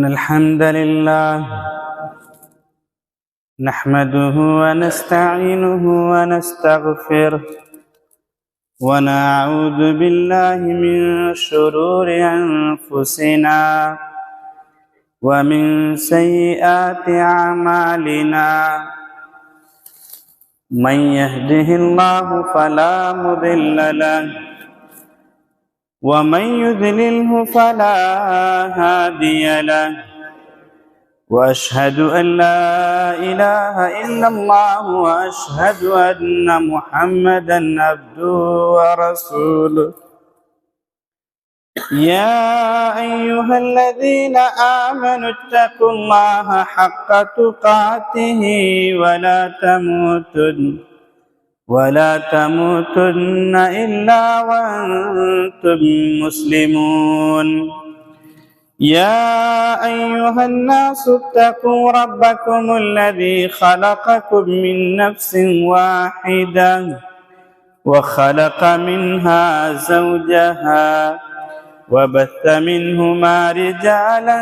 إن الحمد لله نحمده ونستعينه ونستغفره ونعوذ بالله من شرور أنفسنا ومن سيئات أعمالنا من يهده الله فلا مضل له ومن يضلله فلا هادي له وأشهد أن لا إله إلا الله وأشهد أن محمدا عبده ورسوله يا أيها الذين آمنوا اتقوا الله حق تقاته ولا تموتن إلا وأنتم مسلمون يا أيها الناس اتقوا ربكم الذي خلقكم من نفس واحدة وخلق منها زوجها وبث منهما رجالا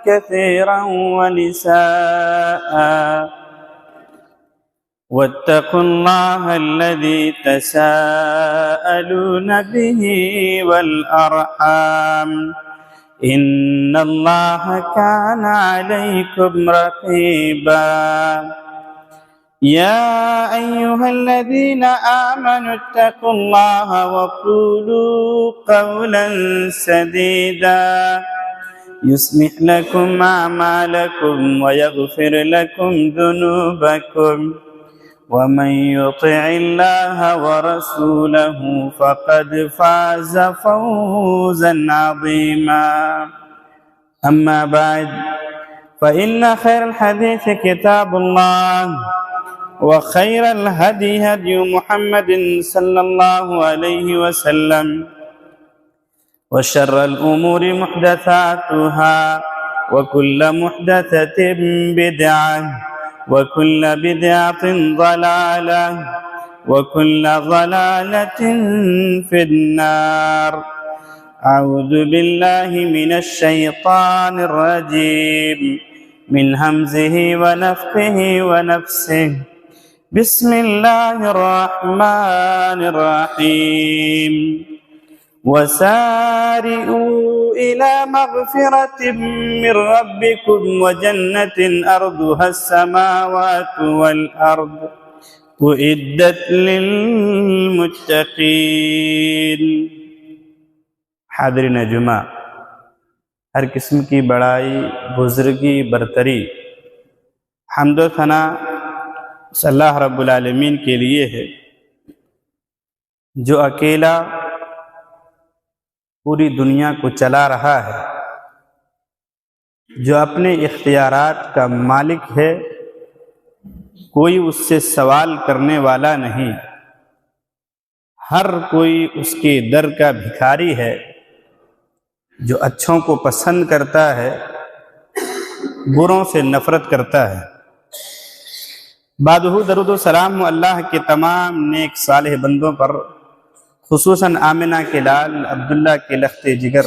كثيرا ونساء واتقوا الله الذي تساءلون به والأرحام إن الله كان عليكم رقيبا يا أيها الذين آمنوا اتقوا الله وقولوا قولا سديدا يصلح لكم أعمالكم ويغفر لكم ذنوبكم ومن يطع الله ورسوله فقد فاز فوزا عظيما أما بعد فإن خير الحديث كتاب الله وخير الهدي هدي محمد صلى الله عليه وسلم وشر الأمور محدثاتها وكل محدثة بدعة وكل بدعة ضلالة وكل ضلالة في النار أعوذ بالله من الشيطان الرجيم من همزه ونفخه ونفسه بسم الله الرحمن الرحيم وسارئوا إلى مغفرة من ربكم وجنة أرضها السماوات والأرض أعدت للمتقين. حاضرین جمعہ، ہر قسم کی بڑائی، بزرگی، برتری، حمد و ثنا اللہ رب العالمین کے لیے ہے، جو اکیلا پوری دنیا کو چلا رہا ہے، جو اپنے اختیارات کا مالک ہے، کوئی اس سے سوال کرنے والا نہیں، ہر کوئی اس کے در کا بھکاری ہے، جو اچھوں کو پسند کرتا ہے، بروں سے نفرت کرتا ہے. بعدہ درود و سلام اللہ کے تمام نیک صالح بندوں پر، خصوصاً آمنہ کے لال عبداللہ کے لخت جگر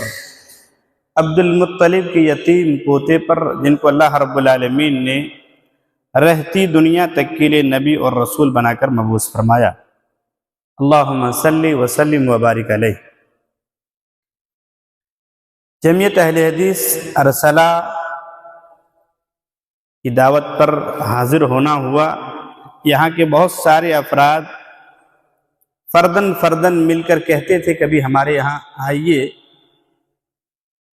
عبد المطلب کے یتیم پوتے پر، جن کو اللہ رب العالمین نے رہتی دنیا تک کے لیے نبی اور رسول بنا کر مبعوث فرمایا. اللہم صلی وسلم وبارک علیہ. جمعیت اہل حدیث ارسلہ کی دعوت پر حاضر ہونا ہوا. یہاں کے بہت سارے افراد فردن مل کر کہتے تھے کبھی ہمارے یہاں آئیے.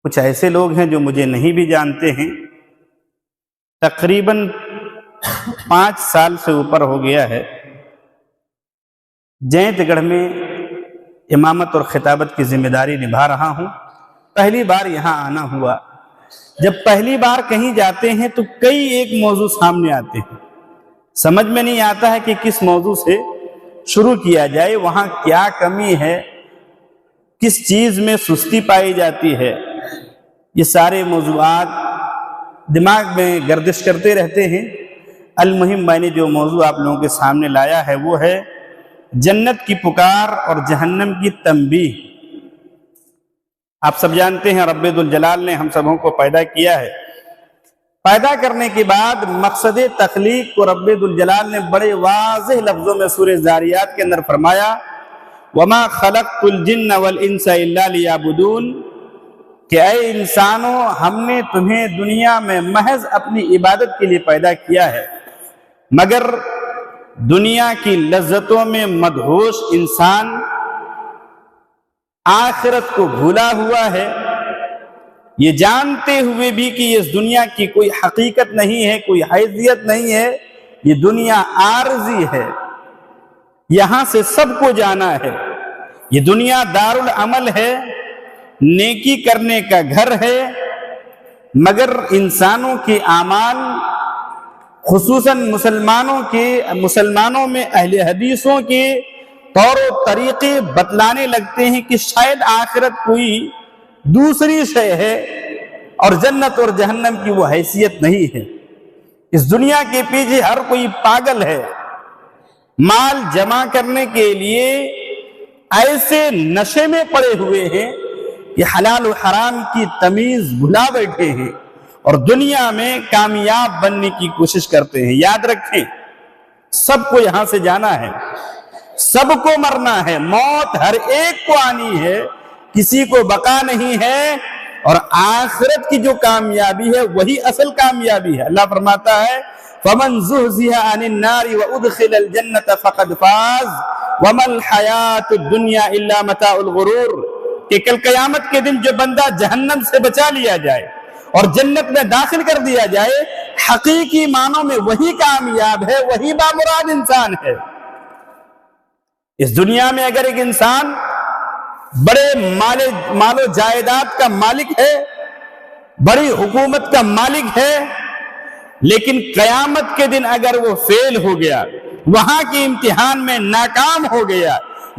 کچھ ایسے لوگ ہیں جو مجھے نہیں بھی جانتے ہیں. تقریباً 5 سال سے اوپر ہو گیا ہے جینت گڑھ میں امامت اور خطابت کی ذمہ داری نبھا رہا ہوں. پہلی بار یہاں آنا ہوا. جب پہلی بار کہیں جاتے ہیں تو کئی ایک موضوع سامنے آتے ہیں، سمجھ میں نہیں آتا ہے کہ کس موضوع سے شروع کیا جائے، وہاں کیا کمی ہے، کس چیز میں سستی پائی جاتی ہے. یہ سارے موضوعات دماغ میں گردش کرتے رہتے ہیں. المہم میں نے جو موضوع آپ لوگوں کے سامنے لایا ہے وہ ہے جنت کی پکار اور جہنم کی تنبیہ۔ آپ سب جانتے ہیں رب ذوالجلال نے ہم سبوں کو پیدا کیا ہے پیدا کرنے کے بعد مقصد تخلیق کو رب ذوالجلال نے بڑے واضح لفظوں میں سورہ ذاریات کے اندر فرمایا وَمَا خَلَقْتُ الْجِنَّ وَالْإِنسَ إِلَّا لِيَعْبُدُونَ کہ اے انسانوں ہم نے تمہیں دنیا میں محض اپنی عبادت کے لیے پیدا کیا ہے، مگر دنیا کی لذتوں میں مدہوش انسان آخرت کو بھولا ہوا ہے، یہ جانتے ہوئے بھی کہ اس دنیا کی کوئی حقیقت نہیں ہے، کوئی حیثیت نہیں ہے، یہ دنیا عارضی ہے، یہاں سے سب کو جانا ہے، یہ دنیا دارالعمل ہے، نیکی کرنے کا گھر ہے، مگر انسانوں کے اعمال خصوصاً مسلمانوں میں اہل حدیثوں کے طور و طریقے بتلانے لگتے ہیں کہ شاید آخرت کوئی دوسری شے ہے اور جنت اور جہنم کی وہ حیثیت نہیں ہے۔ اس دنیا کے پیچھے ہر کوئی پاگل ہے، مال جمع کرنے کے لیے ایسے نشے میں پڑے ہوئے ہیں کہ حلال و حرام کی تمیز بھلا بیٹھے ہیں اور دنیا میں کامیاب بننے کی کوشش کرتے ہیں۔ یاد رکھیں سب کو یہاں سے جانا ہے، سب کو مرنا ہے، موت ہر ایک کو آنی ہے، کسی کو بقا نہیں ہے، اور آخرت کی جو کامیابی ہے وہی اصل کامیابی ہے۔ اللہ فرماتا ہے فَمَنْ زُحْزِحَ عَنِ النَّارِ وَأُدْخِلَ الْجَنَّةَ فَقَدْ فَازَ وَمَا الْحَيَاةُ الدُّنْيَا إِلَّا مَتَاعُ الْغُرُورِ کہ کل قیامت کے دن جو بندہ جہنم سے بچا لیا جائے اور جنت میں داخل کر دیا جائے، حقیقی معنوں میں وہی کامیاب ہے، وہی بامراد انسان ہے۔ اس دنیا میں اگر ایک انسان بڑے مال و جائیداد کا مالک ہے، بڑی حکومت کا مالک ہے، لیکن قیامت کے دن اگر وہ فیل ہو گیا، وہاں کے امتحان میں ناکام ہو گیا،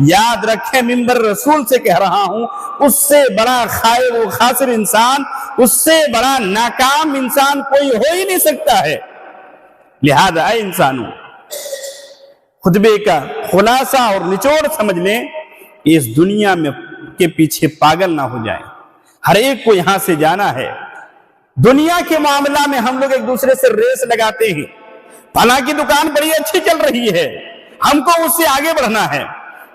یاد رکھیں منبر رسول سے کہہ رہا ہوں، اس سے بڑا خائب و خاسر انسان، اس سے بڑا ناکام انسان کوئی ہو ہی نہیں سکتا ہے۔ لہذا اے انسانوں، خطبے کا خلاصہ اور نچوڑ سمجھ لیں، اس دنیا میں کے پیچھے پاگل نہ ہو جائیں، ہر ایک کو یہاں سے جانا ہے۔ دنیا کے معاملہ میں ہم لوگ ایک دوسرے سے ریس لگاتے ہیں، فلاں کی دکان بڑی اچھی چل رہی ہے، ہم کو اس سے آگے بڑھنا ہے،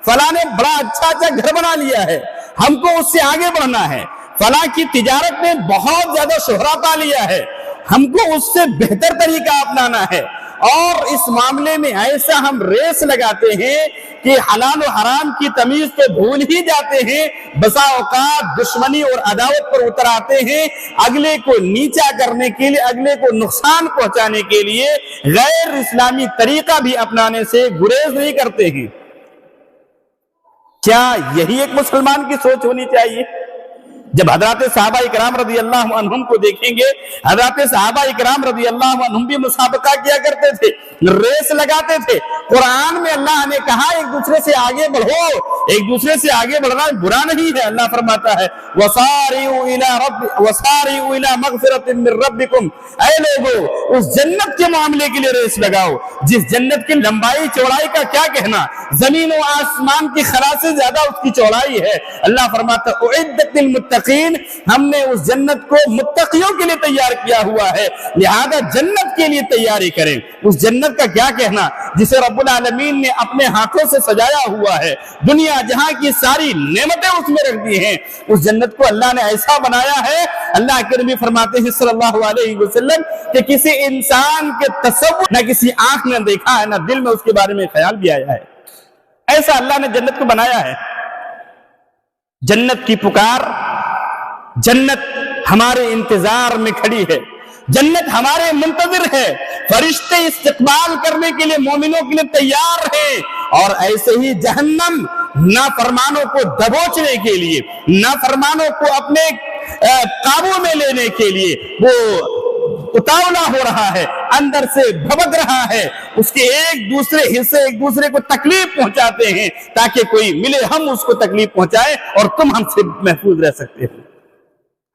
فلاں نے بڑا اچھا گھر بنا لیا ہے، ہم کو اس سے آگے بڑھنا ہے، فلاں کی تجارت نے بہت زیادہ شہرت پا لیا ہے، ہم کو اس سے بہتر طریقہ اپنانا ہے، اور اس معاملے میں ایسا ہم ریس لگاتے ہیں کہ حلال و حرام کی تمیز تو بھول ہی جاتے ہیں، بسا اوقات دشمنی اور عداوت پر اتر آتے ہیں، اگلے کو نیچا کرنے کے لیے، اگلے کو نقصان پہنچانے کے لیے غیر اسلامی طریقہ بھی اپنانے سے گریز نہیں کرتے ہیں۔ کیا یہی ایک مسلمان کی سوچ ہونی چاہیے؟ جب حضرات صحابہ اکرام رضی اللہ عنہم کو دیکھیں گے، حضرات صحابہ اکرام رضی اللہ عنہم بھی مسابقہ کیا کرتے تھے، ریس لگاتے تھے۔ قرآن میں اللہ نے کہا ایک دوسرے سے آگے بڑھو، ایک دوسرے سے آگے بڑھنا برا نہیں ہے۔ اللہ فرماتا ہے وَسَارِعُوا إِلَى مَغْفِرَةٍ مِّن رَّبِّكُمْ، اے لوگو اس جنت کے معاملے کے لیے ریس لگاؤ، جس جنت کی لمبائی چوڑائی کا کیا کہنا، زمین و آسمان کی خلا سے زیادہ اس کی چوڑائی ہے۔ اللہ فرماتا اُعِدَّتْ لِلْمُتَّقِينَ، ہم نے اس جنت کو متقیوں کے لیے تیار کیا ہوا ہے، لہذا جنت کے لیے تیاری کریں۔ اس جنت کا کیا کہنا جسے رب العالمین نے اپنے ہاتھوں سے سجایا ہوا ہے، دنیا جہاں کی ساری نعمتیں اس میں رکھ دی ہیں، اس جنت کو اللہ نے ایسا بنایا ہے، اللہ کے نبی فرماتے ہیں صلی اللہ علیہ وسلم کہ کسی انسان کے تصور نہ کسی آنکھ نے دیکھا ہے، نہ دل میں اس کے بارے میں خیال بھی آیا ہے، ایسا اللہ نے جنت کو بنایا ہے۔ جنت کی پکار، جنت ہمارے انتظار میں کھڑی ہے، جنت ہمارے منتظر ہے، فرشتے استقبال کرنے کے لیے مومنوں کے لیے تیار ہیں، اور ایسے ہی جہنم نافرمانوں کو دبوچنے کے لیے، نافرمانوں کو اپنے قابو میں لینے کے لیے وہ اتاولا ہو رہا ہے، اندر سے بھبک رہا ہے، اس کے ایک دوسرے حصے ایک دوسرے کو تکلیف پہنچاتے ہیں تاکہ کوئی ملے ہم اس کو تکلیف پہنچائے اور تم ہم سے محفوظ رہ سکتے ہو۔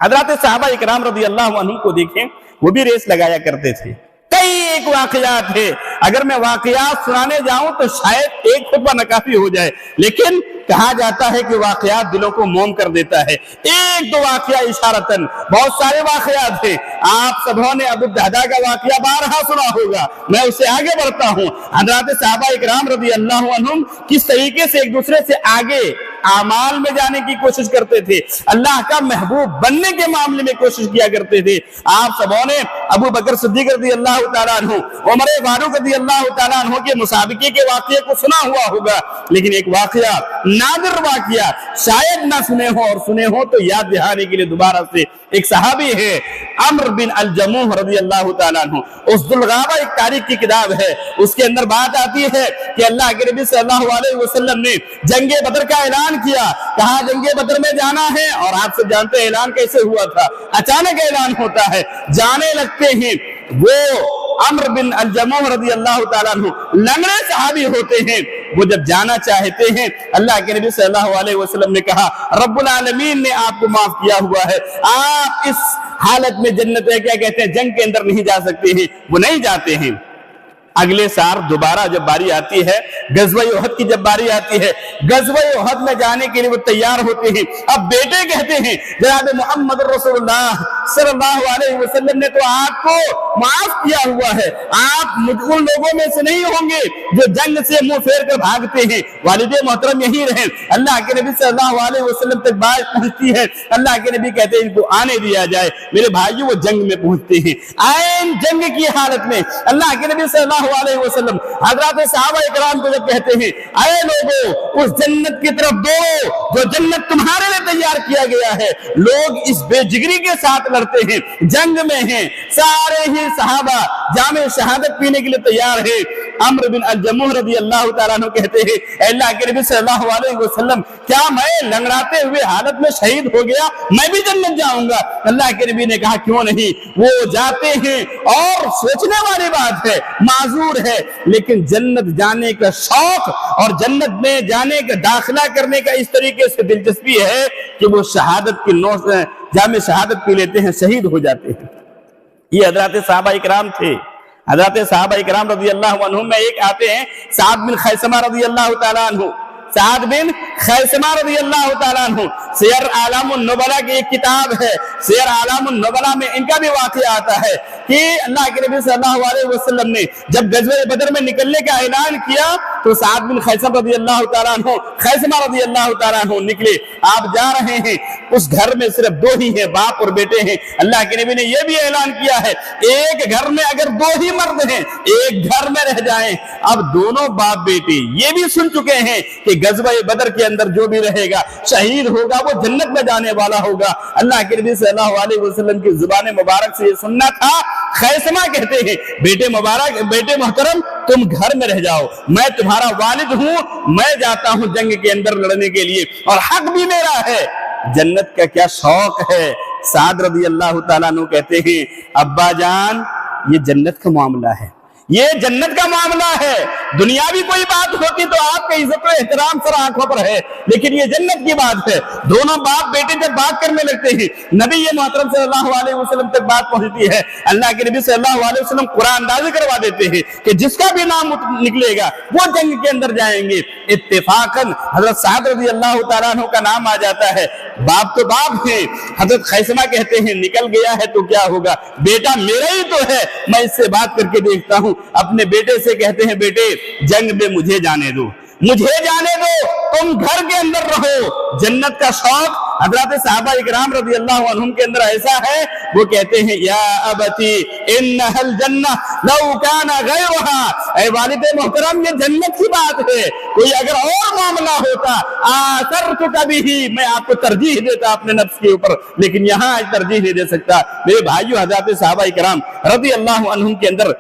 حضرات صحابہ اکرام رضی اللہ عنہ کو دیکھیں، وہ بھی ریس لگایا کرتے تھے، کئی एक वाकयात है, अगर मैं वाकयात सुनाने जाऊं तो शायद एक खुतबा नकाफी हो जाए, लेकिन कहा जाता है कि वाकयात दिलों को मोम कर देता है। एक दो वाकया इशारतन, बहुत सारे वाकयात थे। आप सबों ने अबू दहदा का वाकया बारहा सुना होगा, मैं उससे आगे बढ़ता हूं। हजरत सहाबा इकराम रज़ी अल्लाह अन्हुम किस तरीके से एक दूसरे से आगे आमाल में जाने की कोशिश करते थे, अल्लाह का महबूब बनने के मामले में कोशिश किया करते थे। आप सबों ने अबू बकर सिद्दीक रज़ी अल्लाह तआला अन्हु, उमर फारूक रज़ी अल्लाह तआला अन्हु के मुसाबिके के वाकये को सुना हुआ होगा, लेकिन एक वाकया, नादिर वाकया, शायद ना सुने हो, और सुने हो तो याद दिलाने के लिए दोबारा से। एक सहाबी है अम्र बिन अल जमूह रज़ी अल्लाह तआला अन्हु, उस दुलगाबा एक तारीख की किताब है, उसके अंदर बात आती है कि अल्लाह के नबी सल्लल्लाहु अलैहि वसल्लम ने जंगे बदर का ऐलान किया, कहा जंगे बदर में जाना है, और आप सब जानते हैं ऐलान कैसे हुआ था, अचानक ऐलान होता है, जाने लगते हैं। वो अम्र बिन अल जमूह रज़ी अल्लाह तआला अन्हु लंगड़े सहाबी होते हैं, वो जब जाना चाहते हैं, अल्लाह के नबी सल्लल्लाहु अलैहि वसल्लम ने कहा रब्बुल आलमीन ने आपको माफ किया हुआ है, आप इस हालत में जन्नत है क्या कहते हैं जंग के अंदर नहीं जा सकते हैं, वो नहीं जाते हैं। अगले साल दोबारा जब बारी आती है, गज़वा उहद की जब बारी आती है, गज़वा उहद में जाने के लिए वो तैयार होते हैं। अब बेटे कहते हैं जनाब मुहम्मद रसूलुल्लाह सल्लल्लाहु अलैहि वसल्लम ने तो आपको माफ किया हुआ है, आप उन लोगों में से नहीं होंगे जो जंग से मुंह फेर कर भागते हैं, वालिदे मोहतरम यही रहे। अल्लाह के नबी सल्लल्लाहु अलैहि वसल्लम तक बात पहुंचती है, अल्लाह के नबी कहते हैं इनको आने दिया जाए। मेरे भाइयों, वो जंग में पहुंचते हैं, आयन जंग की हालत में अल्लाह के नबी सल्लल्लाहु अलैहि वसल्लम हज़रत सहाबा इकराम को जब कहते हैं आए लोगों, उस जन्नत की तरफ दौड़ो जो जन्नत तुम्हारे लिए तैयार किया गया है। लोग इस बेजिगरी के साथ लड़ते हैं, जंग में हैं, सारे ही सहाबा जामे शहादत पीने के लिए तैयार है। अम्र बिन अल जमूह रज़ी अल्लाह तआला अन्हु कहते हैं अल्लाह के नबी सल्लल्लाहु अलैहि वसल्लम, क्या मैं लंगड़ाते हुए हालत में शहीद हो गया, मैं भी जन्नत जाऊंगा? अल्लाह के नबी ने कहा क्यों नहीं, वो जाते हैं। और सोचने वाली बात है, माजूर है, लेकिन जन्नत जाने का शौक और जन्नत में जाने का दाखिला करने का इस तरीके से दिलचस्पी है कि वो शहादत की जामे शहादत पी लेते हैं, शहीद हो जाते हैं। ये हज़रत सहाबा इकराम थे। हज़रत सहाबा इकराम रज़ी अल्लाह अन्हुम में एक आते हैं साद बिन खैसमा रज़ी अल्लाह तआला अन्हु, साद बिन खैसमा रज़ी अल्लाह तआला अन्हु, सियर आलमुन नुबला की एक किताब है, सियर आलमुन नुबला में इनका भी वाक़या आता है कि अल्लाह के नबी सल्लल्लाहु अलैहि वसल्लम ने जब गज़वे बदर में निकलने का ऐलान किया तो साद बिन खैसमा रज़ी अल्लाह तआला अन्हु, खैसमा रज़ी अल्लाह तआला अन्हु निकले। आप जा रहे हैं, उस घर में सिर्फ दो ही हैं, बाप और बेटे हैं। अल्लाह के नबी ने यह भी ऐलान किया है एक घर में अगर दो ही मर्द हैं, एक घर में रह जाएं। अब दोनों बाप बेटे ये भी सुन चुके हैं कि गज़वा बदर के अंदर जो भी रहेगा शहीद होगा वो जन्नत में जाने वाला होगा। अल्लाह के नबी सल्लल्लाहु अलैहि वसल्लम की जुबान मुबारक से ये सुनना था। खैसमा कहते हैं बेटे मुबारक, बेटे मोहतरम, तुम घर में रह जाओ, मैं तुम्हारा वालिद हूं, मैं जाता हूं जंग के अंदर लड़ने के लिए और हक भी मेरा है। जन्नत का क्या शौक है। साद रज़ी अल्लाह तआला अन्हु कहते हैं अब्बा जान, ये जन्नत का मामला है, ये जन्नत का मामला है। दुनियावी कोई बात होती तो आपका इज्जत और एहतराम सर आंखों पर है, लेकिन ये जन्नत की बात है। दोनों बाप बेटे जब बात करने लगते हैं, नबी ये मोहतरम सल्लल्लाहु अलैहि वसल्लम तक बात पहुंचती है। अल्लाह के नबी सल्लल्लाहु अलैहि वसल्लम कुरान नाज़िल करवा देते हैं कि जिसका भी नाम निकलेगा वो जंग के अंदर जाएंगे। इत्तेफाकन हजरत साद रज़ी अल्लाह तआला अन्हु का नाम आ जाता है। बाप तो बाप है। हजरत खैसमा कहते हैं निकल गया है तो क्या होगा, बेटा मेरा ही तो है, मैं इससे बात करके देखता हूं। अपने बेटे से कहते हैं बेटे जंग में मुझे जाने दो, मुझे जाने दो, तुम घर के अंदर रहो। जन्नत का शौक हज़रत सहाबा इकराम रज़ी अल्लाह अन्हुम के अंदर ऐसा है, वो कहते हैं या अबती इन्नहल जन्नह लौ काना गैरहा, ऐ वालिदे मोहतरम ये जन्नत की बात है, कोई अगर और मामला होता आसरतु कबिही, मैं आपको तरजीह देता अपने नफ्स के ऊपर, लेकिन यहाँ तरजीह नहीं दे सकता। मेरे भाइयों, हज़रत सहाबा इकराम रज़ी अल्लाह अन्हुम के अंदर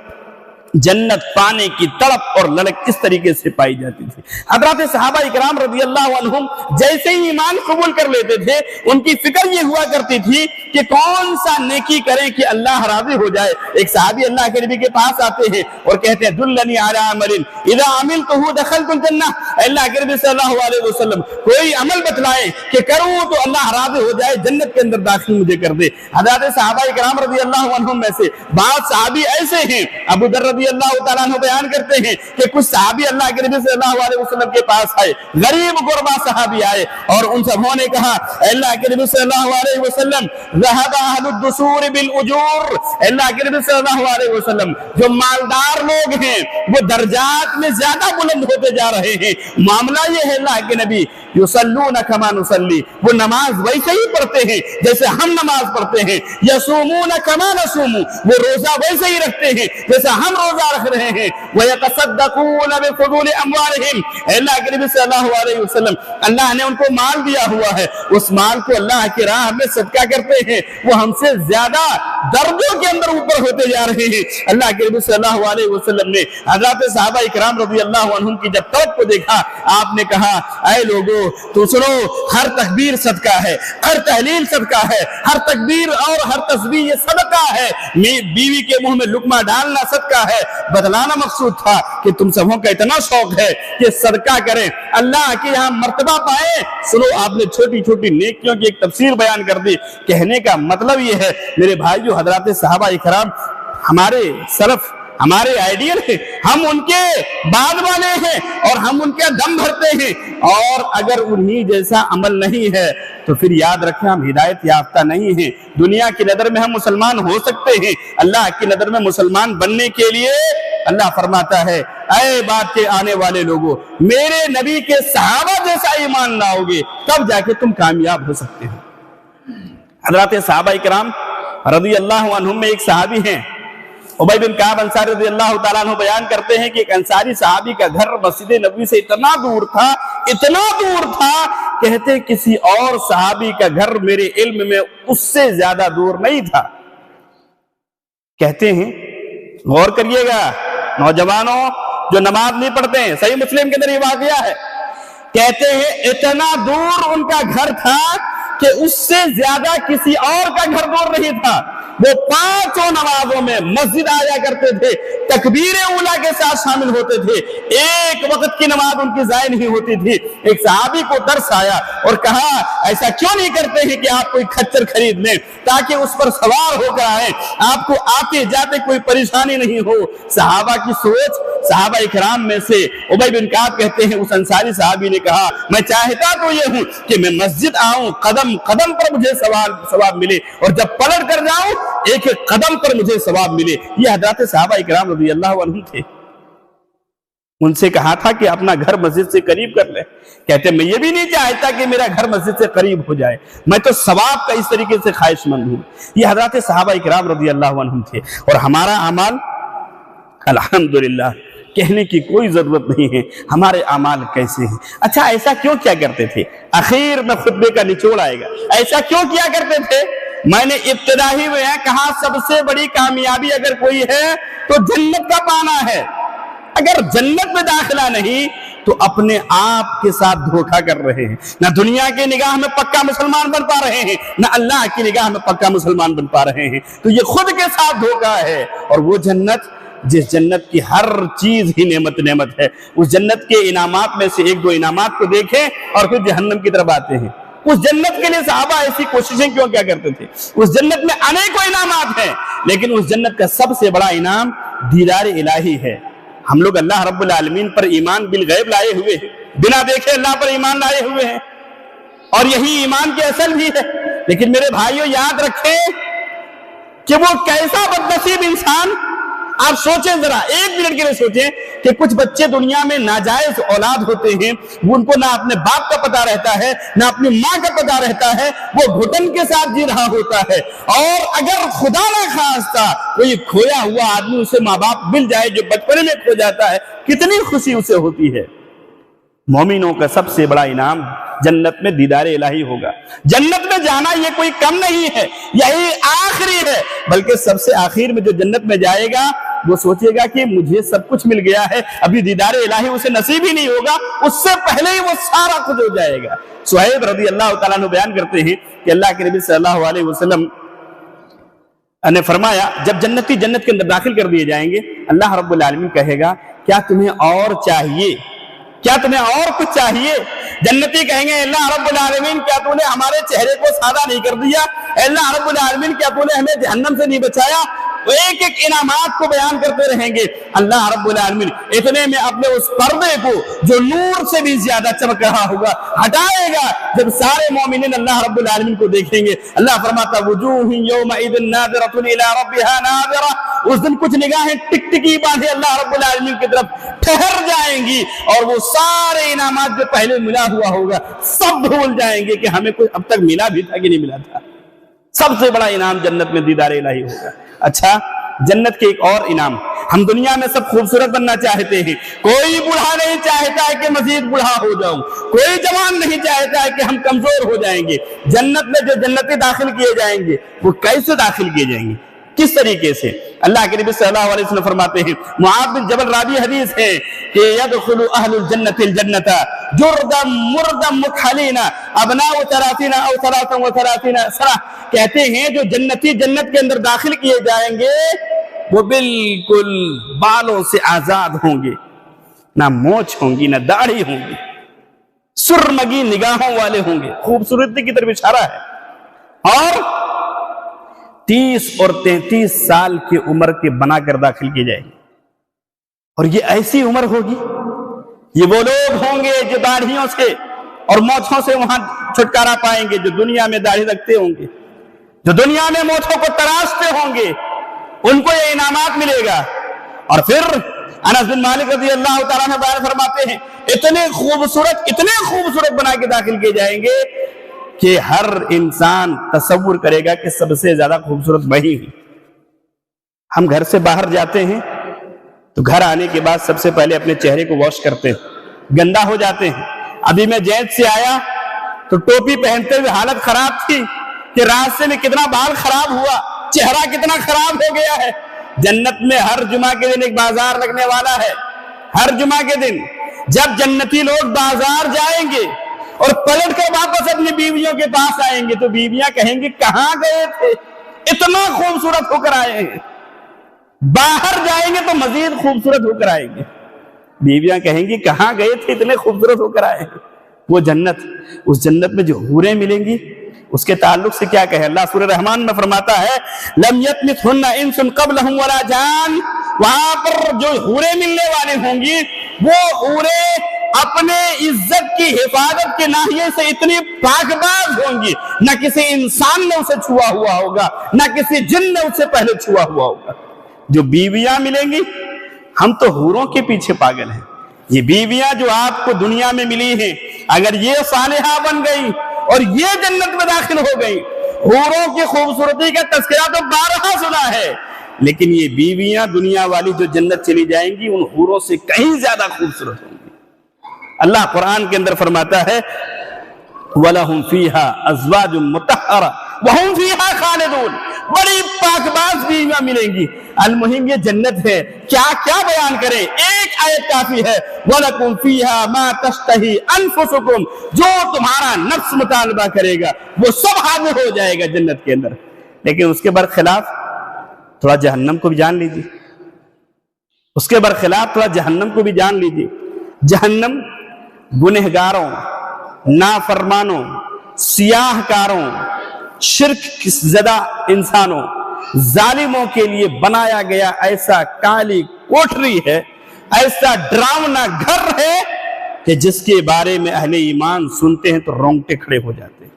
जन्नत पाने की तड़प और ललक किस तरीके से पाई जाती थी। हज़रत सहाबा इकराम रज़ी अल्लाह अन्हुम जैसे ही ईमान कबूल कर लेते थे, उनकी फिक्र ये हुआ करती थी कि कौन सा नेकी करें कि अल्लाह राजी हो जाए। एक सहाबी अल्लाह के नबी के पास आते हैं और कहते हैं, दुल्लनी अला अमलिन इज़ा अमिलतहु दखलतुल जन्नह। अल्लाह के नबी सल्लल्लाहु अलैहि वसल्लम कोई अमल बतलाएं कि करूं तो अल्लाह राजी हो जाए, जन्नत के अंदर दाखिल मुझे कर दे। हज़रत सहाबा इकराम रज़ी अल्लाह अन्हुम में से बाद सहाबी ऐसे हैं, अबू दर रज़ी अल्लाह तआला अन्हु बयान करते हैं कि कुछ सहाबी अल्लाह के नबी सल्लल्लाहु अलैहि वसल्लम के पास आए, गरीब गुरबा सहाबी आए और उन सबों ने कहा, अल्लाह के नबी सल्लल्लाहु अलैहि वसल्लम ज़हबा अहलुद दुसूर बिल उजूर। अल्लाह के नबी सल्लल्लाहु अलैहि वसल्लम जो मालदार लोग हैं वो दर्जात में ज्यादा बुलंद होते जा रहे हैं। मामला ये है अल्लाह के नबी युसल्लूना कमा नुसल्ली, वो नमाज वैसे ही पढ़ते हैं जैसे हम नमाज पढ़ते हैं। यसूमूना कमा नसूमू, वो रोजा वैसे ही रखते हैं जैसे हम रोजा रख रहे हैं। वयतसद्दकूना बिफुदूल अमवालिहिम, अल्लाह के नबी सल्लल्लाहु अलैहि वसल्लम अल्लाह ने उनको माल दिया हुआ है, उस माल को अल्लाह की राह में सदका करते हैं। वो हमसे ज्यादा दर्जों के अंदर ऊपर होते जा रहे हैं। अल्लाह के नबी सल्लल्लाहु अलैहि वसल्लम ने हज़रत सहाबा इकराम रज़ी अल्लाह अन्हुम की जब तड़प को देखा, आपने कहा, ऐ लोगों तो सुनो, हर तकबीर सदका है, हर तहलील सदका है, हर तकबीर और हर तस्बीह ये सदका है। बीवी के मुंह में लुकमा डालना सदका है। बदलाना मकसूद था कि तुम सबों का इतना शौक है कि सदका करें, अल्लाह के यहाँ मर्तबा पाए। सुनो, आपने छोटी छोटी नेकियों की एक तफसीर बयान कर दी। कहने का मतलब ये है मेरे भाइयों, हज़रत सहाबा इकराम हमारे सलफ, हमारे आइडियल है, हम उनके बाद वाले हैं और हम उनके दम भरते हैं। और अगर उन्हीं जैसा अमल नहीं है तो फिर याद रखें हम हिदायत याफ्ता नहीं हैं। दुनिया की नजर में हम मुसलमान हो सकते हैं, अल्लाह की नजर में मुसलमान बनने के लिए अल्लाह फरमाता है, ऐ बात के आने वाले लोगों, मेरे नबी के सहाबा जैसा ईमान लाओगे तब जाके तुम कामयाब हो सकते हो। हज़रत सहाबा इकराम रज़ी अल्लाह अन्हुम में एक सहाबी हैं, उबई बिन काब अंसारी रज़ी अल्लाह तआला अन्हु बयान करते हैं कि एक अंसारी सहाबी का घर मस्जिद नबवी से इतना दूर था, कहते किसी और सहाबी का घर मेरे इल्म में उससे ज्यादा दूर नहीं था। कहते हैं, गौर करिएगा नौजवानों जो नमाज नहीं पढ़ते हैं, सही मुस्लिम के अंदर ये वाक़या है। कहते हैं इतना दूर उनका घर था कि उससे ज्यादा किसी और का घर दूर नहीं था। वो पांचों नमाजों में मस्जिद आया करते थे, तकबीर उला के साथ शामिल होते थे, एक वक्त की नमाज उनकी जाया नहीं होती थी। एक सहाबी को दर्स आया और कहा, ऐसा क्यों नहीं करते हैं कि आप कोई खच्चर खरीद लें ताकि उस पर सवार होकर आए, आपको आते जाते कोई परेशानी नहीं हो। सहाबा की सोच, सहाबा इकराम में से उबई बिन काब कहते हैं, उस अंसारी सहाबी ने कहा, मैं चाहता तो ये हूं कि मैं मस्जिद आऊं, कदम कदम पर मुझे सवाब मिले और जब पलट कर जाऊं एक एक कदम पर मुझे सवाब मिले। ये हज़रत सहाबा इकराम रज़ी अल्लाह अन्हुम थे। उनसे कहा था कि अपना घर मस्जिद से करीब कर ले। कहते मैं ये भी नहीं चाहता कि मेरा घर मस्जिद से करीब हो जाए, मैं तो सवाब का इस तरीके से ख्वाहिशमंद हूं। ये हज़रत सहाबा इकराम रज़ी अल्लाह अन्हुम थे। और हमारा अमाल अल्हम्दुलिल्लाह कहने की कोई जरूरत नहीं है, हमारे अमाल कैसे हैं। अच्छा, ऐसा क्यों क्या करते थे? आखिर में खुतबे का निचोड़ आएगा। ऐसा क्यों किया करते थे? मैंने इब्तिदाई में कहा सबसे बड़ी कामयाबी अगर कोई है तो जन्नत का पाना है। अगर जन्नत में दाखिला नहीं तो अपने आप के साथ धोखा कर रहे हैं। ना दुनिया की निगाह में पक्का मुसलमान बन पा रहे हैं, ना अल्लाह की निगाह में पक्का मुसलमान बन पा रहे हैं। तो ये खुद के साथ धोखा है। और वो जन्नत, जिस जन्नत की हर चीज ही नेमत है, उस जन्नत के इनामात में से एक दो इनामात को देखें और फिर जहन्नम की तरफ आते हैं। उस जन्नत के लिए सहाबा ऐसी कोशिशें क्यों क्या करते थे? उस जन्नत में अनेकों इनामात हैं, लेकिन उस जन्नत का सबसे बड़ा इनाम दीदार इलाही है। हम लोग अल्लाह रब्बुल आलमीन पर ईमान बिल गैब लाए हुए हैं, बिना देखे अल्लाह पर ईमान लाए हुए हैं, और यही ईमान की असल भी है। लेकिन मेरे भाइयों याद रखें कि वो कैसा बदनसीब इंसान, आप सोचें जरा, एक मिनट के लिए सोचें कि कुछ बच्चे दुनिया में नाजायज औलाद होते हैं, उनको ना अपने बाप का पता रहता है ना अपनी माँ का पता रहता है, वो घुटन के साथ जी रहा होता है। और अगर खुदा ना खास्ता कोई खोया हुआ आदमी उसे माँ बाप मिल जाए जो बचपने में खो जाता है, कितनी खुशी उसे होती है। मोमिनों का सबसे बड़ा इनाम जन्नत में दीदार इलाही होगा। जन्नत में जाना ये कोई कम नहीं है, यही आखिरी है, बल्कि सबसे आखिर में जो जन्नत में जाएगा वो सोचेगा कि मुझे सब कुछ मिल गया है, अभी दीदार इलाही उसे नसीब ही नहीं होगा, उससे पहले ही वो सारा कुछ हो जाएगा। सुहैब रज़ी अल्लाह तआला अन्हु बयान करते हैं कि अल्लाह के नबी सल्लल्लाहु अलैहि वसल्लम ने फरमाया, जब जन्नती जन्नत के अंदर दाखिल कर दिए जाएंगे, अल्लाह रब्बुल आलमीन कहेगा, क्या तुम्हें और चाहिए, क्या तुम्हें और कुछ चाहिए? जन्नती कहेंगे, अल्लाह रब्बुल आलमीन क्या तूने हमारे चेहरे को सादा नहीं कर दिया? अल्लाह रब्बुल आलमीन क्या तूने हमें जहन्नम से नहीं बचाया? वो एक एक इनामात को बयान करते रहेंगे। अल्लाह रब्बुल आलमीन इतने में अपने उस पर्दे को जो नूर से भी ज्यादा चमक रहा होगा हटाएगा। जब सारे मोमिनीन अल्लाह रब्बुल आलमीन को देखेंगे, अल्लाह फरमाता, वुजूह यौमइज़िन नाज़िरतुन इला रब्बिहा नाज़िरा, उस दिन कुछ निगाहें टिकटिकी बांधे अल्लाह रब्बुल आलमीन की तरफ ठहर जाएंगी और वो सारे इनामात जो पहले मिला हुआ होगा सब भूल जाएंगे कि हमें कोई अब तक मिला भी था कि नहीं मिला था। सबसे बड़ा इनाम जन्नत में दीदार इलाही होगा। अच्छा, जन्नत के एक और इनाम, हम दुनिया में सब खूबसूरत बनना चाहते हैं, कोई बूढ़ा नहीं चाहता है कि मजीद बूढ़ा हो जाऊं, कोई जवान नहीं चाहता है कि हम कमजोर हो जाएंगे। जन्नत में जो जन्नती दाखिल किए जाएंगे वो कैसे दाखिल किए जाएंगे, किस तरीके से? अल्लाह के नबी सल्लल्लाहु अलैहि वसल्लम फरमाते हैं, मुआद बिन जबल रावी हदीस है कि यदखुलु अहलुल जन्नतिल जन्नता जुरदम मुरदम मुखलिना अबनाउ 30 औ 33 सरा, कहते हैं जो जन्नती जन्नत के अंदर दाखिल किए जाएंगे वो बिल्कुल बालों से आजाद होंगे, ना मोछ होंगी ना दाढ़ी होंगी, सुरमगी निगाहों वाले होंगे, खूबसूरती की तरफ इशारा है। और 30 और 33 साल की उम्र के बनाकर दाखिल किए जाएंगे। और ये ऐसी उम्र होगी, ये वो लोग होंगे जो दाढ़ियों से और मोछों से वहां छुटकारा पाएंगे, जो दुनिया में दाढ़ी रखते होंगे, जो दुनिया में मोछों को तराशते होंगे, उनको ये इनामात मिलेगा। और फिर अनस बिन मालिक रज़ी अल्लाह तआला अन्हु बयान फरमाते हैं, इतने खूबसूरत बना के दाखिल किए जाएंगे कि हर इंसान तसव्वुर करेगा कि सबसे ज्यादा खूबसूरत वही है। हम घर से बाहर जाते हैं तो घर आने के बाद सबसे पहले अपने चेहरे को वॉश करते हैं, गंदा हो जाते हैं। अभी मैं जैत से आया तो टोपी पहनते हुए हालत खराब थी कि रास्ते में कितना बाल खराब हुआ, चेहरा कितना खराब हो गया है। जन्नत में हर जुमा के दिन एक बाजार लगने वाला है। हर जुमा के दिन जब जन्नती लोग बाजार जाएंगे और पलट कर वापस अपनी बीवियों के पास आएंगे तो बीवियां कहेंगी, कहां गए थे, इतना खूबसूरत होकर आए हैं। बाहर जाएंगे तो मजीद खूबसूरत होकर आएंगे, बीवियां कहेंगी, कहां गए थे, इतने खूबसूरत होकर आए हैं। वो जन्नत, उस जन्नत में जो हूरें मिलेंगी उसके ताल्लुक से क्या कहे अल्लाह सूरह रहमान में फरमाता है, लम यतमिथुन्ना इंसुन क़ब्लहुम वला जान, वहां पर जो हूरें मिलने वाली होंगी वो हूरें अपने इज्जत की हिफाजत के नाहिए से इतनी पाकबाज होंगी, न किसी इंसान ने उसे छुआ हुआ होगा, न किसी जिन ने उसे पहले छुआ हुआ होगा। जो बीवियां मिलेंगी, हम तो हूरों के पीछे पागल हैं। ये बीवियां जो आपको दुनिया में मिली हैं, अगर ये सालिहा बन गई और ये जन्नत में दाखिल हो गई, हूरों की खूबसूरती का तस्करा तो 12 सुना है, लेकिन ये बीवियां दुनिया वाली जो जन्नत चली जाएंगी उन हूरों से कहीं ज्यादा खूबसूरत होंगी। अल्लाह कुरान के अंदर फरमाता है, वलहुम फीहा अज़वाजुम मुतहहरा वहुम फीहा खालिदून, बड़ी पाकबाज बीवियां मिलेंगी। अलमुहिम ये जन्नत है, क्या क्या बयान करें, एक आयत काफी है, वलकुम फीहा मा तश्तही अनफुसुकुम, जो तुम्हारा नफ्स मुतालबा करेगा वो सब हाजिर हो जाएगा जन्नत के अंदर। लेकिन उसके बरखिलाफ थोड़ा जहन्नम को भी जान लीजिए, उसके बरखिलाफ थोड़ा जहन्नम को भी जान लीजिए। जहन्नम गुनहगारों, नाफरमानों, सियाहकारों, शिर्क ज़दा इंसानों, जालिमों के लिए बनाया गया ऐसा काली कोठरी है, ऐसा डरावना घर है कि जिसके बारे में अहले ईमान सुनते हैं तो रोंगटे खड़े हो जाते हैं,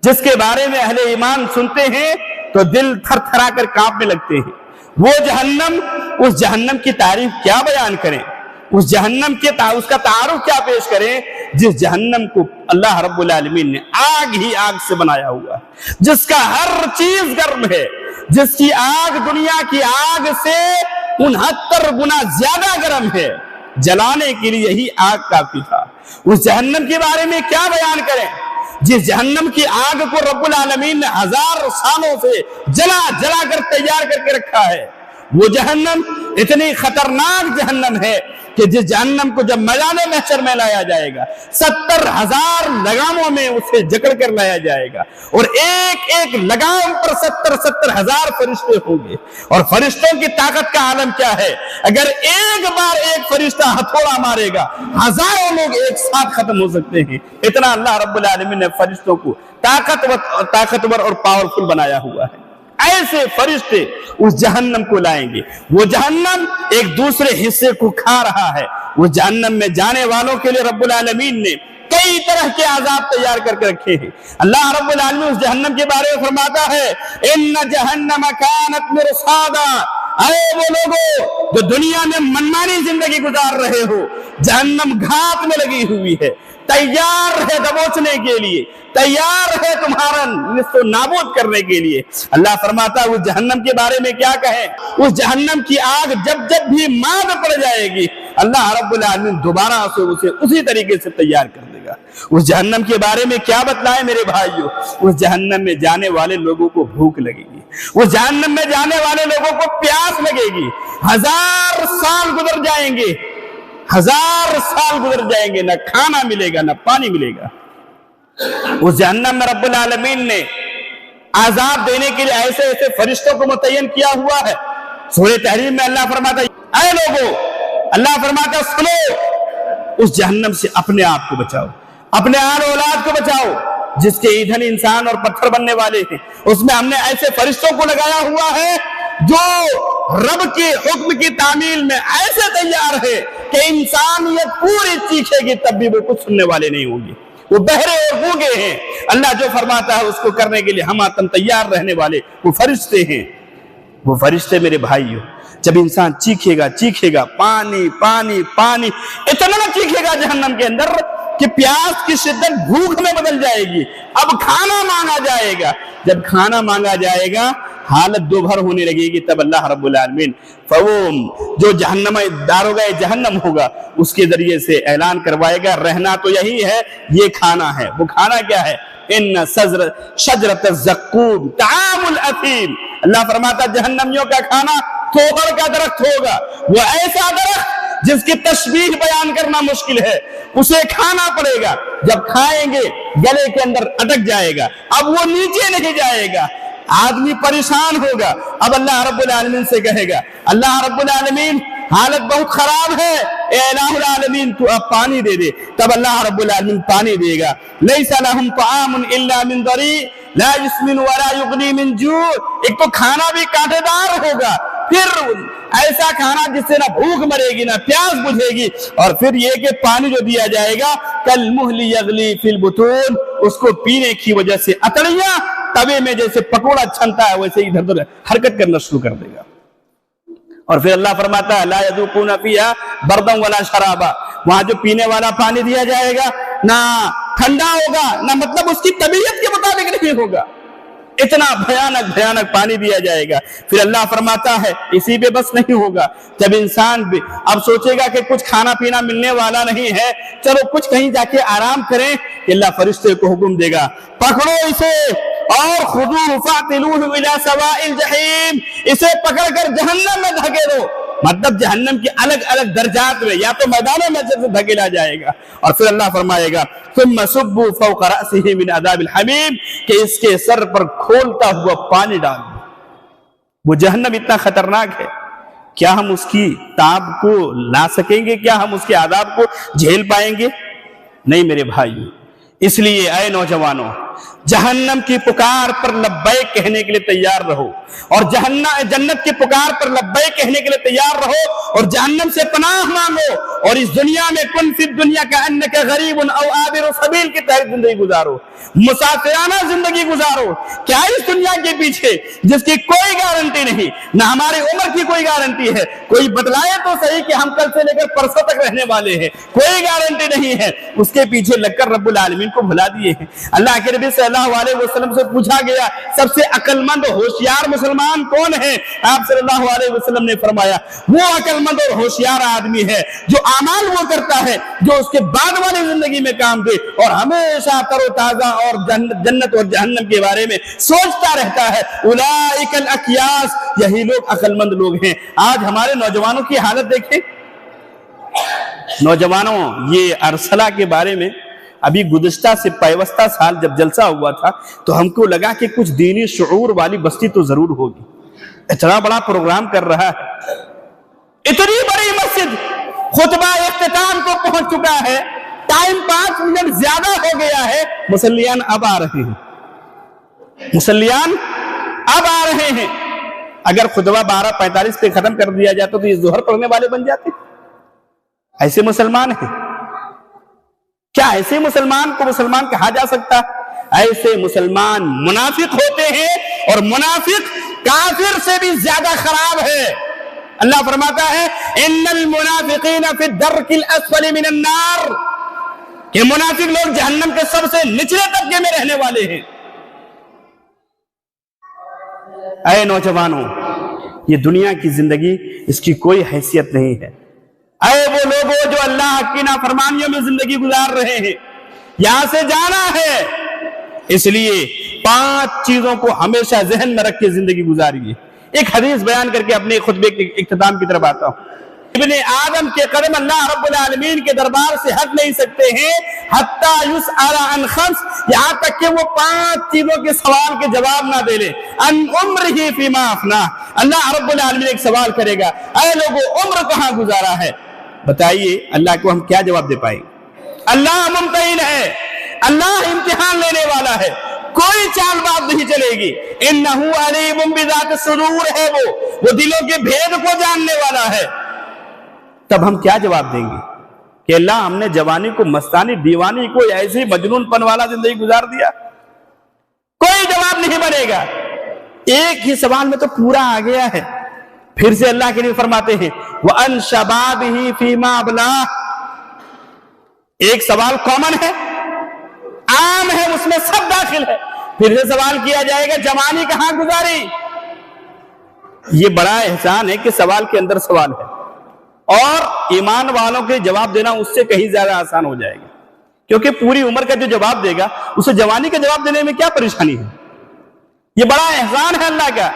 जिसके बारे में अहले ईमान सुनते हैं तो दिल थरथरा कर कांपने लगते हैं। वो जहन्नम, उस जहन्नम की तारीफ क्या बयान करें, उस जहन्नम के उसका तारुफ क्या पेश करें, जिस जहन्नम को अल्लाह रब्बुल आलमीन ने आग ही आग से बनाया हुआ है, जिसका हर चीज गर्म है, जिसकी आग दुनिया की आग से 69 गुना ज्यादा गर्म है। जलाने के लिए यही आग काफी था, उस जहन्नम के बारे में क्या बयान करें, जिस जहन्नम की आग को रब्बुल आलमीन ने 1000 सालों से जला जला कर तैयार करके रखा है। वो जहन्नम इतनी खतरनाक जहन्नम है कि जिस जहन्नम को जब मैदान महशर में लाया जाएगा 70,000 लगामों में उसे जकड़ कर लाया जाएगा और एक एक लगाम पर 70,000 फरिश्ते होंगे। और फरिश्तों की ताकत का आलम क्या है, अगर एक बार एक फरिश्ता हथौड़ा मारेगा 1000 लोग एक साथ खत्म हो सकते हैं। इतना अल्लाह रब्बुल आलमीन ने फरिश्तों को ताकतवर और पावरफुल बनाया हुआ है। ऐसे फरिश्ते उस जहन्नम को लाएंगे। वो जहन्नम एक दूसरे हिस्से को खा रहा है। वो जहन्नम में जाने वालों के लिए रब्बुल आलमीन ने कई तरह के आजाब तैयार करके रखे हैं। अल्लाह रब्बुल आलमीन उस जहन्नम के बारे में फरमाता है, इन्न जहन्नम कानत मिरसादा। अरे वो लोगों जो दुनिया में मनमानी जिंदगी गुजार रहे हो, जहन्नम घात में लगी हुई है, तैयार है दबोचने के लिए, तैयार है तुम्हारा निस्तो नाबूद करने के लिए। अल्लाह फरमाता है उस जहन्नम के बारे में क्या कहें, उस जहन्नम की आग जब जब भी माद पड़ जाएगी अल्लाह रब्बुल आलमीन दोबारा से उसे उसी तरीके से तैयार कर देगा। उस जहन्नम के बारे में क्या बतलाएं मेरे भाइयों, उस जहन्नम में जाने वाले लोगों को भूख लगेगी, उस जहन्नम में जाने वाले लोगों को प्यास लगेगी। 1000 साल गुजर जाएंगे, 1000 साल गुजर जाएंगे, न खाना मिलेगा न पानी मिलेगा। उस जहन्नम में रब्बुल आलमीन ने आजाब देने के लिए ऐसे ऐसे फरिश्तों को मुतय्यन किया हुआ है। सूरह तहरीम में अल्लाह फरमाता है, ऐ लोगों, अल्लाह फरमाता सुनो, उस जहन्नम से अपने आप को बचाओ, अपने आल औलाद को बचाओ जिसके ईंधन इंसान और पत्थर बनने वाले हैं। उसमें हमने ऐसे फरिश्तों को लगाया हुआ है जो रब के हुक्म की तामील में ऐसे तैयार है कि इंसानियत पूरी चीखेगी तब भी वो कुछ सुनने वाले नहीं होंगे। वो बहरे और गूंगे हैं। अल्लाह जो फरमाता है उसको करने के लिए हम आतम तैयार रहने वाले वो फरिश्ते हैं। वो फरिश्ते मेरे भाइयों, जब इंसान चीखेगा चीखेगा पानी पानी पानी, इतना चीखेगा जहन्नम के अंदर कि प्यास की शिद्दत भूख में बदल जाएगी। अब खाना मांगा जाएगा, जब खाना मांगा जाएगा हालत दोभर होने लगेगी। तब अल्लाह रब्बुल आलमीन जो जहन्नम दारोगा जहन्नम होगा उसके जरिए से ऐलान करवाएगा, रहना तो यही है, ये खाना है। वो खाना क्या है, इन्न शजरत ज़क्कूम तामुल असीम। अल्लाह फरमाता जहन्नमियों का खाना तोहर का दरख्त होगा। वो ऐसा दरख्त जिसकी तशबीह बयान करना मुश्किल है, उसे खाना पड़ेगा। जब खाएंगे गले के अंदर अटक जाएगा, अब वो नीचे नहीं जाएगा, आदमी परेशान होगा। अब अल्लाह रब्बुल आलमीन से कहेगा, अल्लाह रब्बुल आलमीन हालत बहुत खराब है, ए इलाहुल आलमीन तू अब पानी दे दे। तब अल्लाह रब्बुल आलमीन पानी देगा। लैसा लहुम तआमुन इल्ला मिन दरी ला युस्मिन वला युगनी मिन जू। एक तो खाना भी कांटेदार होगा, फिर ऐसा खाना जिससे ना भूख मरेगी ना प्यास बुझेगी, और फिर ये कि पानी जो दिया जाएगा कल मुहली यगली फिल बुतून, उसको पीने की वजह से अतड़ियां तवे में जैसे पकोड़ा छनता है वैसे इधर उधर हरकत करना शुरू कर देगा। और फिर अल्लाह फरमाता है ला यदूकुना फिहा बरदन वला शराबा, वहां जो पीने वाला पानी दिया जाएगा ना ठंडा होगा ना मतलब उसकी तबीयत के मुताबिक नहीं होगा, इतना भयानक भयानक पानी दिया जाएगा। फिर अल्लाह फरमाता है इसी पे बस नहीं होगा, जब इंसान भी अब सोचेगा कि कुछ खाना पीना मिलने वाला नहीं है, चलो कुछ कहीं जाके आराम करें, अल्लाह फरिश्ते को हुक्म देगा पकड़ो इसे और खुदूहु फातिलूहु इला सवाइल जहीम, इसे पकड़कर जहन्नम में धकेलो। मतलब जहन्नम के अलग अलग दर्जात में, या तो मैदानों में से धकेला जाएगा। और फिर अल्लाह फरमाएगा सुम्मा सुब्बू फौका रअसिही मिन अज़ाबिल हमीम, कि इसके सर पर खोलता हुआ पानी डाल दो। वो जहन्नम इतना खतरनाक है, क्या हम उसकी ताब को ला सकेंगे, क्या हम उसके आदाब को झेल पाएंगे? नहीं मेरे भाइयों। इसलिए ऐ नौजवानों, जहन्नम की पुकार पर लब्बैक कहने के लिए तैयार रहो, और जन्नत की पुकार पर लब्बैक कहने के लिए तैयार रहो, और जहन्नम से पनाह मांगो, और इस दुनिया में कुन फिद दुनिया का अन्नका गरीबुन औ आबिरु सबील की तरह जिंदगी गुजारो, मुसाफिराना जिंदगी गुजारो। क्या इस दुनिया के पीछे जिसकी कोई गारंटी नहीं, ना हमारी उम्र की कोई गारंटी है, कोई बतलाए तो सही कि हम कल से लेकर परसों तक रहने वाले हैं, कोई गारंटी नहीं है, उसके पीछे लगकर रब्बुल आलमीन को भुला दिए हैं। अल्लाह के नबी सल्लल्लाहु अलैहि वसल्लम से पूछा गया सबसे अक्लमंद होशियार मुसलमान कौन है? आप सल्लल्लाहु अलैहि वसल्लम ने फरमाया वो अक्लमंद और होशियार आदमी है जो اعمال وہ کرتا ہے جو اس کے بعد والی زندگی میں کام دے، اور ہمیشہ تر و تازہ اور جنت اور جہنم کے بارے میں سوچتا رہتا ہے۔ اولئک الاکیاس، یہی لوگ عقل مند لوگ ہیں۔ آج ہمارے نوجوانوں کی حالت دیکھیں۔ نوجوانوں، یہ ارسلہ کے بارے میں ابھی گزشتہ سے پیوستہ سال جب جلسہ ہوا تھا تو ہم کو لگا کہ کچھ دینی شعور والی بستی تو ضرور ہوگی۔ اتنا بڑا پروگرام کر رہا ہے، اتنی بڑی مسجد، خطبہ اختتام کو پہنچ چکا ہے، ٹائم 5 منٹ زیادہ ہو گیا ہے، مصلیان اب آ رہے ہیں، مصلیان اب آ رہے ہیں۔ اگر خطبہ 12:45 پہ ختم کر دیا جاتا تو یہ ظہر پڑھنے والے بن جاتے۔ ایسے مسلمان ہیں کیا؟ ایسے مسلمان کو مسلمان کہا جا سکتا؟ ایسے مسلمان منافق ہوتے ہیں، اور منافق کافر سے بھی زیادہ خراب ہے۔ اللہ فرماتا ہے ان المنافقین فی الدرک الاسفل من النار، کہ منافق لوگ جہنم کے سب سے نچلے طبقے میں رہنے والے ہیں۔ اے نوجوانوں، یہ دنیا کی زندگی، اس کی کوئی حیثیت نہیں ہے۔ اے وہ لوگوں جو اللہ کی نافرمانیوں میں زندگی گزار رہے ہیں، یہاں سے جانا ہے، اس لیے 5 چیزوں کو ہمیشہ ذہن میں رکھ کے زندگی گزاریے۔ ایک حدیث بیان کر کے اپنے خطبے کے اختتام کی طرف آتا ہوں۔ ابن آدم کے قدم اللہ رب العالمین کے دربار سے ہٹ نہیں سکتے ہیں حتی یسأل عن 5، یہاں تک کہ وہ 5 چیزوں کے سوال کے جواب نہ دے لے۔ ان عمرہ فیما افنا، اللہ رب العالمین ایک سوال کرے گا، اے لوگوں عمر کہاں گزارا ہے؟ بتائیے اللہ کو ہم کیا جواب دے پائیں گے؟ اللہ ممتحن ہے، اللہ امتحان لینے والا ہے، کوئی چال بات نہیں چلے گی۔ انہ علیم بذات الصدور ہے، وہ دلوں کے بھید کو جاننے والا ہے۔ تب ہم کیا جواب دیں گے کہ اللہ ہم نے جوانی کو مستانی دیوانی کو ایسی مجنون پن والا زندگی گزار دیا؟ کوئی جواب نہیں بنے گا۔ ایک ہی سوال میں تو پورا آ گیا ہے۔ پھر سے اللہ کے لیے فرماتے ہیں وَأَن شَبَابِهِ فِيمَا أَبْلَاهُ، ایک سوال کامن ہے، عام ہے، اس میں سب داخل ہے۔ پھر سے سوال کیا جائے گا جوانی کہاں گزاری؟ یہ بڑا احسان ہے کہ سوال کے اندر سوال ہے، اور ایمان والوں کے جواب دینا اس سے کہیں زیادہ آسان ہو جائے گا، کیونکہ پوری عمر کا جو جواب دے گا اسے جوانی کا جواب دینے میں کیا پریشانی ہے؟ یہ بڑا احسان ہے اللہ کا۔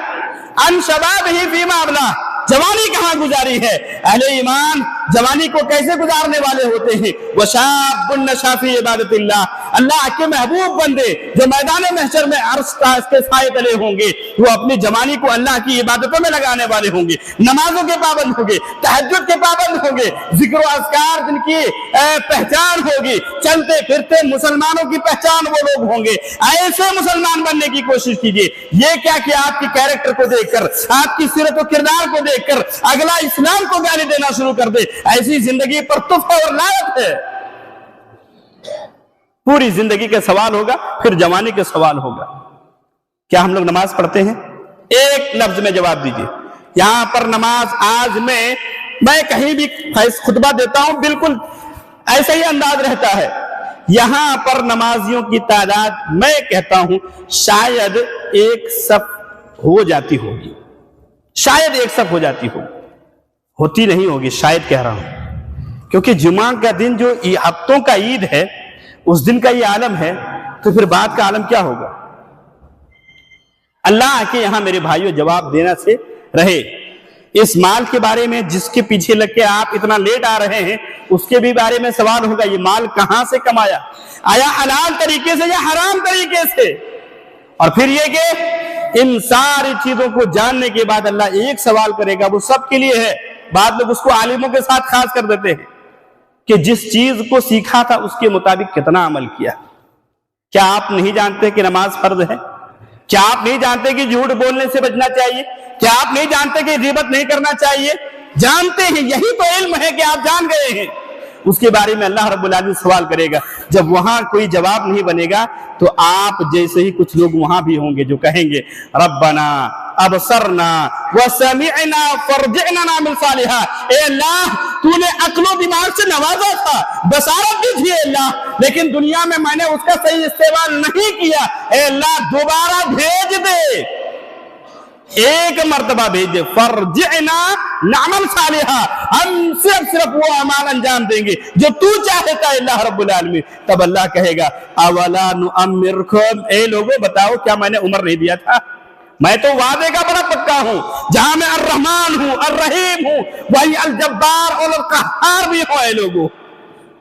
ان شبابہ فیما ابلاہ، جوانی کہاں گزاری ہے؟ اہل ایمان جوانی کو کیسے گزارنے والے ہوتے ہیں؟ وشاب نشا فی عبادت اللہ، اللہ کے محبوب بندے جو میدان محشر میں عرش کے سائے تلے ہوں گے، وہ اپنی جوانی کو اللہ کی عبادتوں میں لگانے والے ہوں گے، نمازوں کے پابند ہوں گے، تہجد کے پابند ہوں گے، ذکر و اذکار جن کی پہچان ہوگی، چلتے پھرتے مسلمانوں کی پہچان وہ لوگ ہوں گے۔ ایسے مسلمان بننے کی کوشش کیجیے۔ یہ کیا کہ آپ کی کیریکٹر کو دیکھ کر، آپ کی سیرت و کردار کو دیکھ کر اگلا اسلام کو گالی دینا شروع کر دے، ایسی زندگی پر تحفہ اور لعنت ہے۔ پوری زندگی کا سوال ہوگا، پھر جوانی کا سوال ہوگا۔ کیا ہم لوگ نماز پڑھتے ہیں؟ ایک لفظ میں جواب دیجیے۔ یہاں پر نماز، آج میں کہیں بھی خطبہ دیتا ہوں بالکل ایسا ہی انداز رہتا ہے، یہاں پر نمازیوں کی تعداد میں کہتا ہوں شاید ایک صف ہو جاتی ہوگی، شاید ایک صف ہو جاتی ہوتی نہیں ہوگی، شاید کہہ رہا ہوں، کیونکہ جمعہ کا دن جو ہفتوں کا عید ہے، اس دن کا یہ عالم ہے، تو پھر بعد کا عالم کیا ہوگا؟ اللہ کے یہاں میرے بھائیوں جواب دینا سے رہے۔ اس مال کے بارے میں جس کے پیچھے لگ کے آپ اتنا لیٹ آ رہے ہیں، اس کے بھی بارے میں سوال ہوگا، یہ مال کہاں سے کمایا؟ آیا حلال طریقے سے یا حرام طریقے سے؟ اور پھر یہ کہ ان ساری چیزوں کو جاننے کے بعد اللہ ایک سوال کرے گا، وہ سب کے لیے ہے، بعد لوگ اس کو عالموں کے ساتھ خاص کر دیتے ہیں کہ جس چیز کو سیکھا تھا اس کے مطابق کتنا عمل کیا۔ کیا آپ نہیں جانتے کہ نماز فرض ہے؟ کیا آپ نہیں جانتے کہ جھوٹ بولنے سے بچنا چاہیے؟ کیا آپ نہیں جانتے کہ غیبت نہیں کرنا چاہیے؟ جانتے ہیں، یہی تو علم ہے کہ آپ جان گئے ہیں۔ اس کے بارے میں اللہ رب العالمین سوال کرے گا۔ جب وہاں کوئی جواب نہیں بنے گا تو آپ جیسے ہی کچھ لوگ وہاں بھی ہوں گے جو کہیں گے ربنا ابصرنا وسمعنا فرجعنا نعمل صالحا، اے اللہ تو نے عقل و دماغ سے نوازا تھا، بصارت بھی تھی اللہ، لیکن دنیا میں نے اس کا صحیح استعمال نہیں کیا، اے اللہ دوبارہ بھیج دے۔ ایک مرتبہ بھیج دے، فرجعنا نعمل صالحا، ہم صرف وہ اعمال انجام دیں گے جو تو چاہتا ہے اللہ رب العالمین۔ تب اللہ کہے گا اولا نعمرکم، اے لوگوں بتاؤ کیا میں نے عمر نہیں دیا تھا؟ میں تو وعدے کا بڑا پکا ہوں، جہاں میں الرحمن ہوں، الرحیم ہوں، وہی الجبار اور القہار بھی ہوں۔ اے لوگوں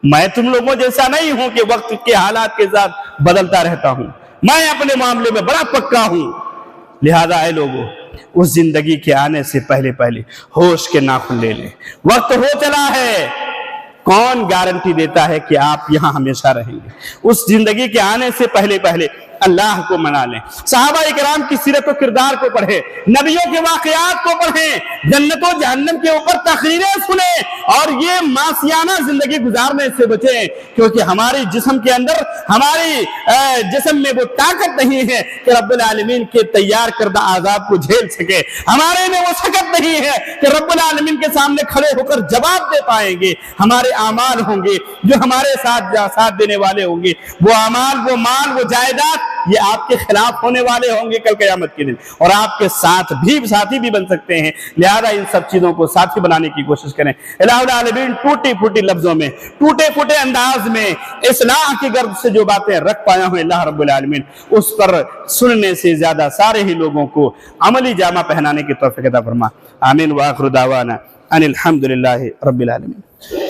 میں تم لوگوں جیسا نہیں ہوں کہ وقت کے حالات کے ساتھ بدلتا رہتا ہوں، میں اپنے معاملے میں بڑا پکا ہوں۔ لہذا اے لوگوں اس زندگی کے آنے سے پہلے ہوش کے ناخن لے لیں، وقت ہو چلا ہے۔ کون گارنٹی دیتا ہے کہ آپ یہاں ہمیشہ رہیں گے؟ اس زندگی کے آنے سے پہلے اللہ کو منا لیں، صحابہ اکرام کی سیرت و کردار کو پڑھیں، نبیوں کے واقعات کو پڑھیں، جنت و جہنم کے اوپر تقریریں سنیں، اور یہ معصیانہ زندگی گزارنے سے بچیں، کیونکہ ہماری جسم کے اندر، ہماری جسم میں وہ طاقت نہیں ہے کہ رب العالمین کے تیار کردہ عذاب کو جھیل سکے، ہمارے میں وہ سکت نہیں ہے کہ رب العالمین کے سامنے کھڑے ہو کر جواب دے پائیں گے۔ ہمارے اعمال ہوں گے جو ہمارے ساتھ دینے والے ہوں گے، وہ اعمال، وہ مال، وہ جائیداد، یہ آپ کے خلاف ہونے والے ہوں گے کل قیامت کے دن، اور آپ کے ساتھی بھی بن سکتے ہیں۔ لہذا ان سب چیزوں کو ساتھی بنانے کی کوشش کریں۔ الہ العالمین ٹوٹی پھوٹی لفظوں میں، ٹوٹے پھوٹے انداز میں اصلاح کی غرض سے جو باتیں رکھ پایا ہوں اللہ رب العالمین اس پر سننے سے زیادہ سارے ہی لوگوں کو عملی جامہ پہنانے کی توفیق عطا فرما۔ آمین وآخر دعوانا ان الحمدللہ رب العالمین۔